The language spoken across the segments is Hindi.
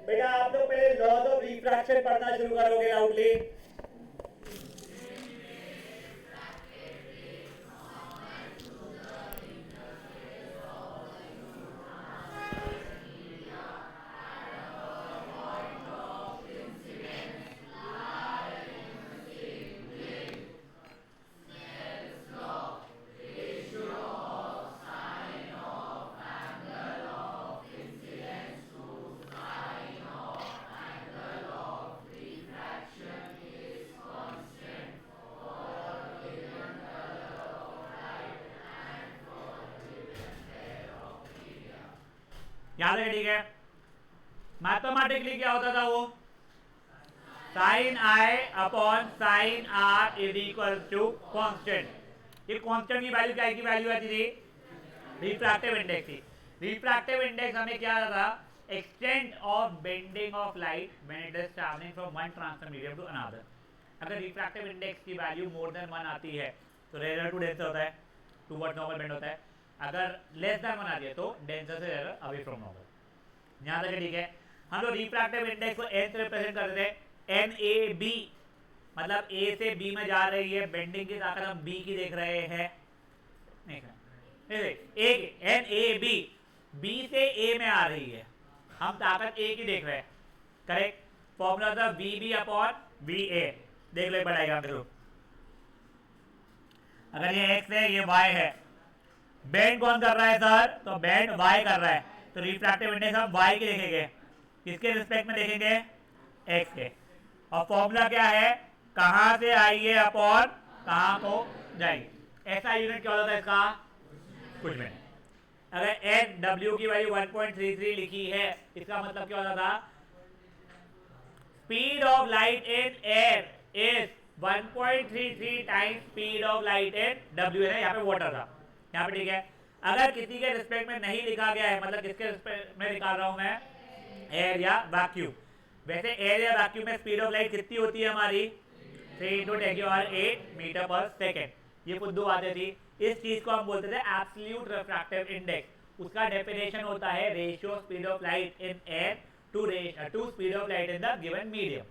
बेटा आप लोग पहले लॉज ऑफ रिफ्रैक्शन पढ़ना शुरू करोगे लाउडली। याद है? ठीक है। मैथमेटिकली क्या होता था वो? Sine i upon sine r is equal to constant. ये कांस्टेंट की वैल्यू क्या की वैल्यू आती थी? रिफ्रैक्टिव इंडेक्स थी। रिफ्रैक्टिव इंडेक्स हमें क्या था? Extent of bending of light when it is travelling from one transmit medium to another. अगर रिफ्रैक्टिव इंडेक्स की वैल्यू मोर देन 1 आती है तो रेयर टू डेंसर होता है, टूवर्ड्स नॉर्मल बेंड होता है। अगर लेस देन 1 आती है तो डेंसर से रेयर अवे फ्रॉम नॉर्मल। यहां तक ठीक है। हम लोग रिफ्रैक्टिव इंडेक्स को n से रिप्रेजेंट करते थे। NAB मतलब A से B में जा रही है, बेंडिंग की ताकत हम B की देख रहे हैं। NAB B से A में आ रही है, हम ताकत A की देख रहे हैं। करेक्ट। फॉर्मूला था VB अपॉन VA। देख लो बढ़ाएगा थ्रू। अगर ये x है ये y है, बेंड कौन कर रहा है सर? तो बेंड y कर रहा है, तो रिफ्रैक्टिव इंडेक्स हम y की देखेंगे। किसके रिस्पेक्ट में देखेंगे? x के। और फॉर्मूला क्या है? कहां से आई है अपॉन कहां को जाएगी। ऐसा यूनिट क्या होता है इसका? कुछ भी नहीं। अगर n w की वैल्यू 1.33 लिखी है, इसका मतलब क्या होता था? Speed of light in air is 1.33 times speed of light in w है। यहाँ पे वाटर था, यहाँ पे ठीक है। अगर किसी के रिस्पेक्ट में नहीं लिखा गया है, मतलब किसके रिस्पेक्ट में निकाल रहा हूं मैं? एयर या वैक्यूम। वैसे एयर या वैक्यूम में स्पीड ऑफ लाइट कितनी होती है हमारी? 3 × 10⁸ मीटर पर सेकेंड। ये खुद बातें थी। इस चीज को हम बोलते थे एब्सोल्यूट रिफ्रैक्टिव इंडेक्स। उसका डेफिनेशन होता है ratio speed of light in air to speed of light in the given medium.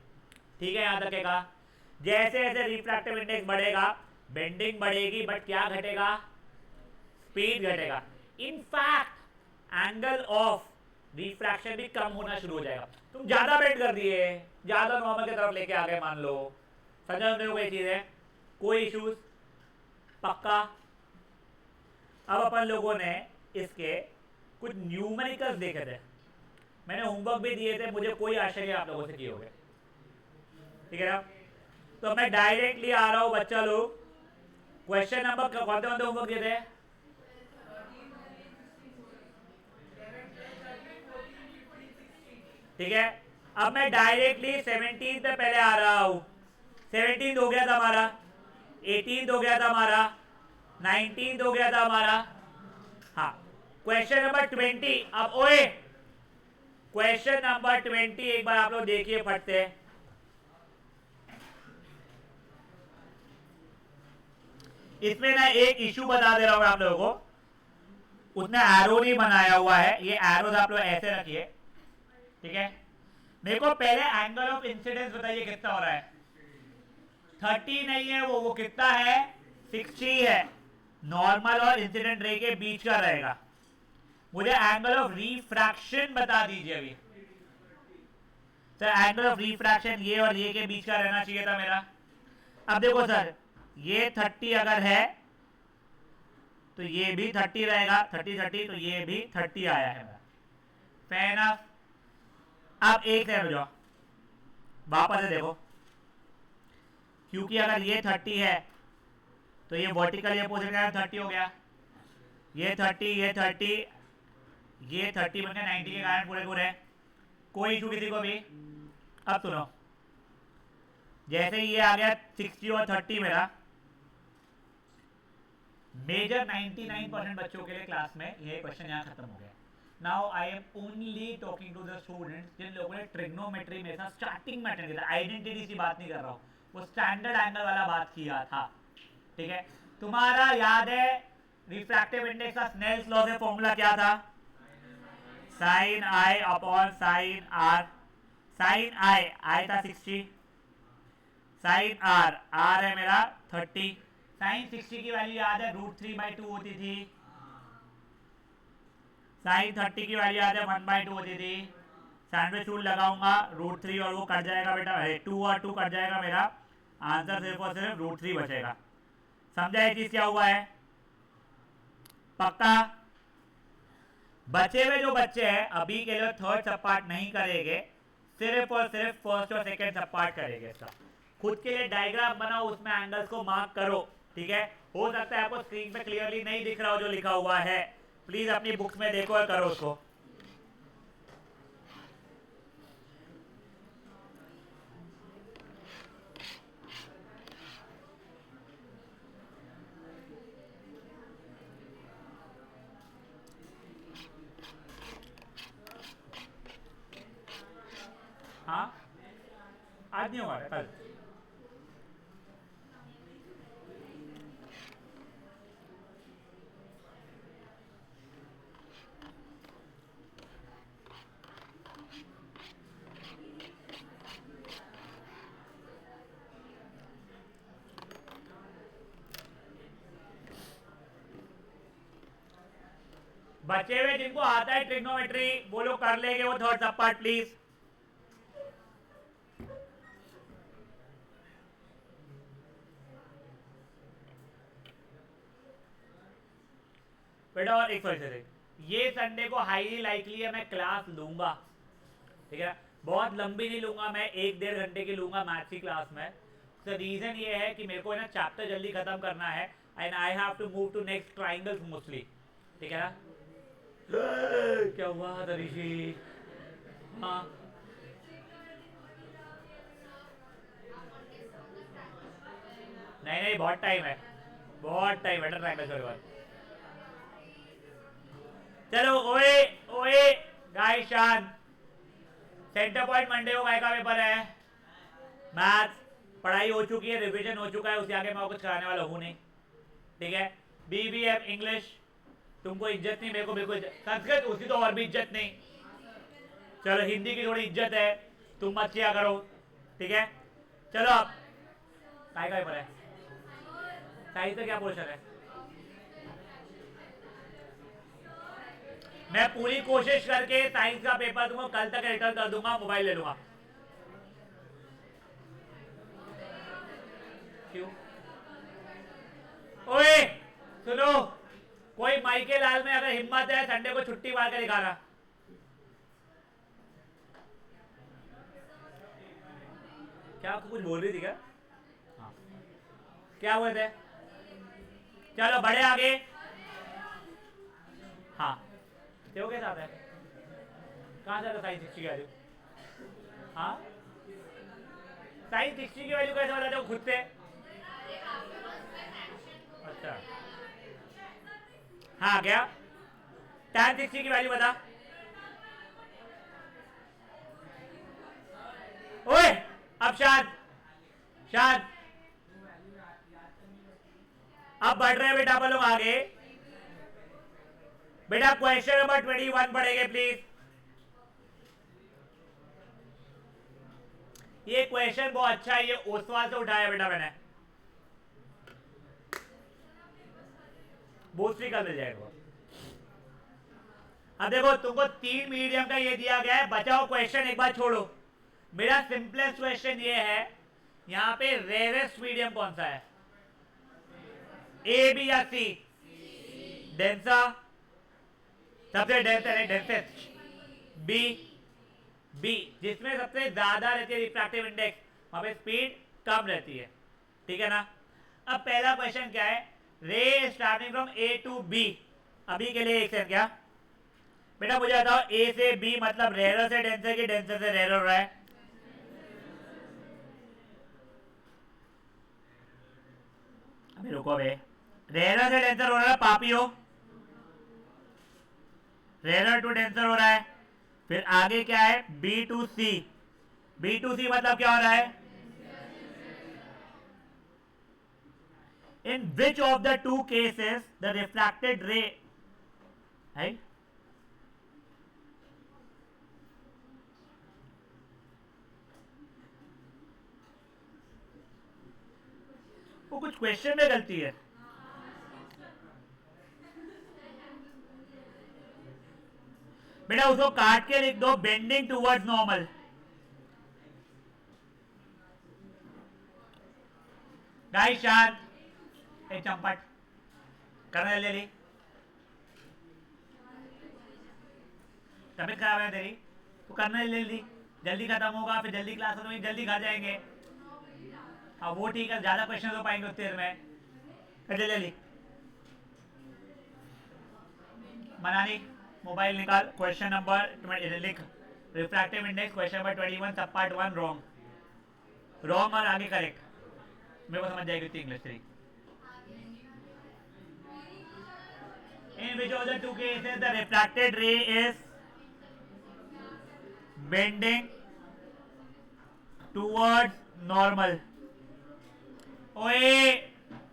ठीक है, यहां तक है। जैसे जैसे रिफ्रैक्टिव इंडेक्स बढ़ेगा बेंडिंग बढ़ेगी, बट क्या घटेगा? स्पीड घटेगा। इनफैक्ट एंगल ऑफ रिफ्रैक्शन भी कम होना शुरू हो जाएगा। तुम ज्यादा बेंड कर दिए, ज्यादा नॉर्मल की तरफ लेके आ गए मान लो, समझ रहे हो ये चीज है? कोई इश्यूज? पक्का। अब अपन लोगों ने इसके कुछ न्यूमेरिकल्स देखे थे, मैंने होमवर्क भी दिए थे, मुझे कोई आश्चर्य आप लोगों से किए होंगे। ठीक है ना? तो मैं डायरेक्टली आ रहा हूं बच्चा लोग। क्वेश्चन नंबर कौन से होमवर्क दिए थे? ठीक है। अब मैं डायरेक्टली 17 पे पहले आ रहा हूं। 17 हो गया था हमारा, 18 हो गया था हमारा, 19 हो गया था हमारा। हाँ, क्वेश्चन नंबर 20। अब ओए क्वेश्चन नंबर 20 एक बार आप लोग देखिए फटते। इसमें ना एक इशू बता दे रहा हूं मैं आप लोगों को, उसने एरो नहीं बनाया हुआ है। ये एरोज आप लोग ऐसे रखिए, ठीक है? मेरे को पहले एंगल ऑफ इंसिडेंस बताइए कितना हो रहा है? 30 नहीं है वो कितना है? 60 है। नॉर्मल और इंसिडेंट रे के बीच का रहेगा। मुझे एंगल ऑफ रिफ्रैक्शन बता दीजिए अभी। सर एंगल ऑफ रिफ्रैक्शन ये और ये के बीच का रहना चाहिए था मेरा। अब देखो सर, ये 30 अगर है तो ये भी 30 रहेगा, 30 30 तो ये भी 30 आया है मेरा। Fair enough. अब एक है जाओ वापस से देखो, क्योंकि अगर ये 30 है तो ये वर्टिकल ये पोजीशन का 30 हो गया, ये 30 ये 30 ये 30 बन गया 90 के कारण पूरे पूरे। कोई इशू किसी को भी? अब सुनो, जैसे ये आ गया 60 और 30 मेरा, मेजर 99% बच्चों के लिए क्लास में ये क्वेश्चन यहाँ खत्म हो गया। Now I am only talking to the students जिन लोगों ने ट्रिग्नोमेट्री में था स्टार्टिंग में अटेंड किया था। आइडेंटिटी की बात नहीं कर रहा हूँ, वो स्टैंडर्ड एंगल वाला बात किया था। ठीक है, तुम्हारा याद है रिफ्रैक्टिव इंडेक्स का स्नेल्स लॉ से फॉर्मूला क्या था? Sine i upon sine r. Sine i था 60, साइन आर है मेरा 30, साइन 60 की वैल्यू याद है √3/2 होती थी, साइन 30 की वैल्यू याद है 1/2 होती थी, सैंडविच रूल लगाऊंगा √3 और वो कट जाएगा बेटा, 2 और 2 कट जाएगा, मेरा आंसर सिर्फ और सिर्फ √3 बचेगा। समझा ये चीज क्या हुआ है? पक्का? बचे हुए जो बच्चे हैं अभी के लिए थर्ड सब पार्ट नहीं करेंगे, सिर्फ और सिर्फ फर्स्ट और सेकंड सब पार्ट करेंगे। इसका खुद के लिए डायग्राम बनाओ, उसमें एंगल्स को मार्क करो, ठीक है? हो सकता है आपको स्क्रीन पे क्लियरली नहीं दिख रहा हो जो लिखा हुआ है, प्लीज अपनी बुक्स में देखो और करो उसको। हाँ, आज नहीं हुआ है, कल। बचे हुए जिनको आता है ट्रिग्नोमेट्री वो लोग कर लेंगे वो थर्ड सब पार्ट, प्लीज। बेटा और एक क्वेश्चन, ये संडे को हाईली लाइकली है मैं क्लास लूंगा, ठीक है? बहुत लंबी नहीं लूंगा मैं, 1-1.5 घंटे की लूंगा मैथ्स की क्लास में। तो रीजन ये है कि मेरे को है ना चैप्टर जल्दी खत्म करना है and I have to move to next triangles mostly, ठीक है ना? क्या हुआ ऋषि? हाँ, नहीं नहीं बहुत टाइम है, बहुत टाइम है ट्राइंगल के बाद। चलो ओए ओए गाइस शांत। सेंटर पॉइंट मंडे को काय का पेपर है? मैथ्स। पढ़ाई हो चुकी है, रिवीजन हो चुका है, उसके आगे मैं कुछ कराने वाला हूँ नहीं, ठीक है? BBM इंग्लिश तुमको इज्जत नहीं, मेरे को बिल्कुल संस्कृत उसकी तो और भी इज्जत नहीं। चलो हिंदी की थोड़ी इज्जत है, तुम मत किया करो, ठीक है? चलो अब काय का पेपर है? साइंस का क्या पोर्शन है? मैं पूरी कोशिश करके साइंस का पेपर तुमको कल तक रिटर्न कर दूंगा, मोबाइल ले लूंगा। क्यों? ओए सुनो, कोई माइके लाल में अगर हिम्मत है संडे को छुट्टी मार के दिखाना। क्या आपको कुछ बोल रही थी क्या? हाँ। क्या हुए थे? चलो बढ़े आगे। हाँ तेरे के साथ है, कहाँ से साइंस 60 की वैल्यू? हाँ साइंस 60 की वैल्यू कैसे बताते हो खुद से? अच्छा हाँ क्या tan 60 की वैल्यू बता। ओए अब शांत शांत, अब बढ़ रहे हैं बेटा अपन लोग आगे। बेटा क्वेश्चन नंबर 21 पढ़ेंगे प्लीज। ये क्वेश्चन बहुत अच्छा है, ये ओसवाल से उठाया बेटा मैंने, बोस्ट्री कल मिल जाएगा। अब देखो तुमको 3 मीडियम का ये दिया गया है, बचाओ क्वेश्चन एक बार छोड़ो। मेरा सिंपलेस्ट क्वेश्चन ये है, यहां पे रेयरेस्ट मीडियम कौन सा है? ए बी या सी? डेंसा सबसे डेंसर है, डेंसेस्ट बी। बी जिसमें सबसे ज्यादा रहती है रिफ्रैक्टिव इंडेक्स, वहां पे स्पीड कम रहती है, ठीक है ना? अब पहला क्वेश्चन क्या है? Ray starting from A to B, अभी के लिए एक सेकंड क्या बेटा मुझे बताओ, ए से बी मतलब रेयर से डेंसर की डेंसर से रेयर हो रहा है? अभी रुको बे, रेयर से डेंसर हो रहा है पापियो, रेयर टू डेंसर हो रहा है। फिर आगे क्या है? B to C, B to C मतलब क्या हो रहा है? In which of the two cases the reflected ray है? वो कुछ क्वेश्चन में गलती है। बेटा उसको काट के लिख दो, बेंडिंग टूवर्ड्स नॉर्मल। गाइस शांत, एक चंपट करने ले ली। तबीयत खराब है तेरी तो करने ले ली, जल्दी खत्म होगा, फिर जल्दी क्लास होगी, जल्दी घर जाएंगे। अब वो ठीक है, ज्यादा क्वेश्चन हो पाएंगे उतनी देर में। कर ले ली। मनाली मोबाइल निकाल, क्वेश्चन नंबर लिख, रिफ्रैक्टिव इंडेक्स क्वेश्चन नंबर 21 सब पार्ट 1 रॉन्ग। रॉन्ग और आगे करेक्ट, मेरे को समझ जाएगी इतनी इंग्लिश तेरी। In which of the two cases the refracted ray is bending towards normal? ओए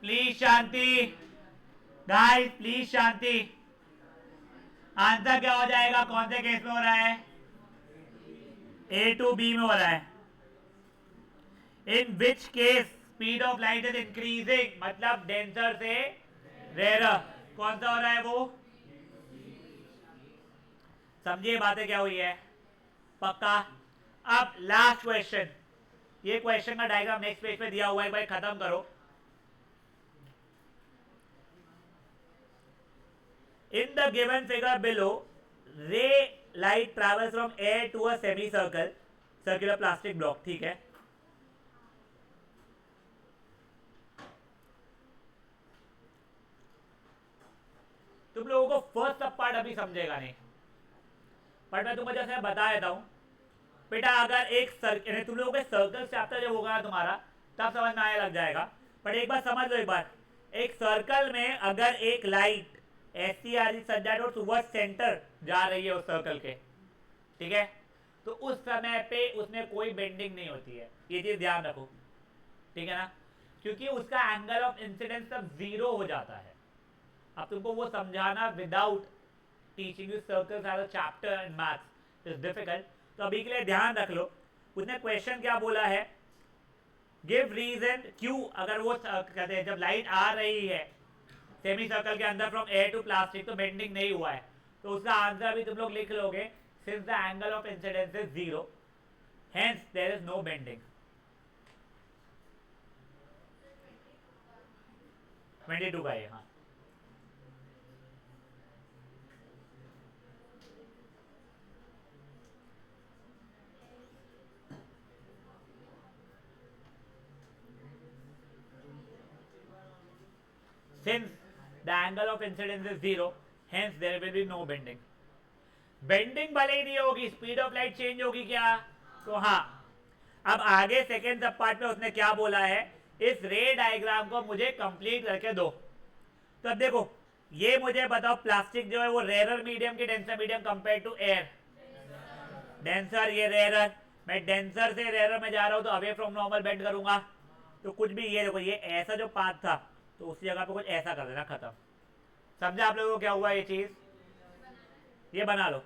please Shanti, guys please Shanti. Answer क्या हो जाएगा, कौन से केस में हो रहा है? A to B में हो रहा है। In which case speed of light is increasing, मतलब डेंसर से रेयर। कौन सा हो रहा है वो? समझिए बातें क्या हुई है, पक्का। अब लास्ट क्वेश्चन, ये क्वेश्चन का डायग्राम नेक्स्ट पेज पे दिया हुआ है, भाई खत्म करो। In the given figure below, ray light travels from air to a semicircle, circular plastic block, ठीक है। तुम लोगों को फर्स्ट सब पार्ट अभी समझेगा नहीं, पर मैं तुम्हें जैसे बता देता हूं बेटा। अगर एक सर्कल, तुम लोगों के सर्कल चैप्टर जब होगा तुम्हारा तब समझ में आने लग जाएगा। पर एक बार समझ लो, एक बार एक सर्कल में अगर एक लाइट ऐसी आ रही सज्जा टूवर्ड्स सेंटर जा रही है उस सर्कल के, ठीक है, तो उस समय पे उसमें कोई बेंडिंग नहीं होती है, ये चीज ध्यान रखो, ठीक है ना, क्योंकि उसका एंगल ऑफ इंसिडेंस तब 0 हो जाता है। अब तुमको वो समझाना without teaching you circles as a chapter in maths is difficult. तो अभी के लिए ध्यान रख लो, उसने क्वेश्चन क्या बोला है, गिव रीजन क्यों, अगर वो कहते हैं जब लाइट आ रही है सेमी सर्कल के अंदर फ्रॉम एयर टू प्लास्टिक तो बेंडिंग नहीं हुआ है, तो उसका आंसर भी तुम लोग लिख लोगे, since the angle of incidence is 0 hence there is no bending. 22 का ये, हाँ। Since the angle of incidence is 0, hence there will be no bending. Bending भले ही नहीं होगी, स्पीड ऑफ लाइट चेंज होगी क्या? तो हाँ। अब आगे सेकेंड सब पार्ट में उसने क्या बोला है, इस रे डायग्राम को मुझे कंप्लीट करके दो। तो अब देखो, ये मुझे बताओ प्लास्टिक जो है वो रेयर मीडियम की denser medium compare to air? Denser, ये रेयर। मैं डेंसर से रेयर में जा रहा हूँ तो अवे फ्रॉम नॉर्मल बेंड करूंगा, तो कुछ भी ये देखो, ये ऐसा जो पाथ था तो उसी जगह पे कुछ ऐसा कर देना, खत्म। समझा आप लोगों को क्या हुआ ये चीज? ये बना लो।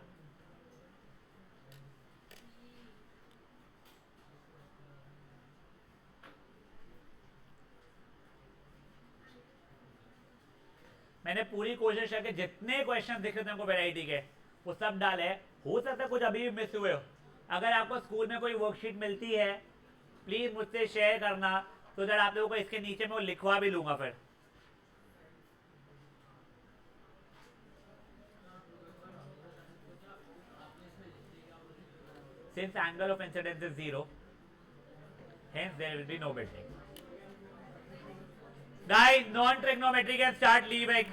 मैंने पूरी कोशिश करके जितने क्वेश्चन दिखे थे वैरायटी के वो सब डाले। हो सकता है कुछ अभी भी मिस हुए हो। अगर आपको स्कूल में कोई वर्कशीट मिलती है प्लीज मुझसे शेयर करना, तो दैट आप लोगों को इसके नीचे में वो लिखवा भी लूंगा फिर। Since angle of incidence is 0, hence there will be no bending. Guys, non-trigonometry can start leaving.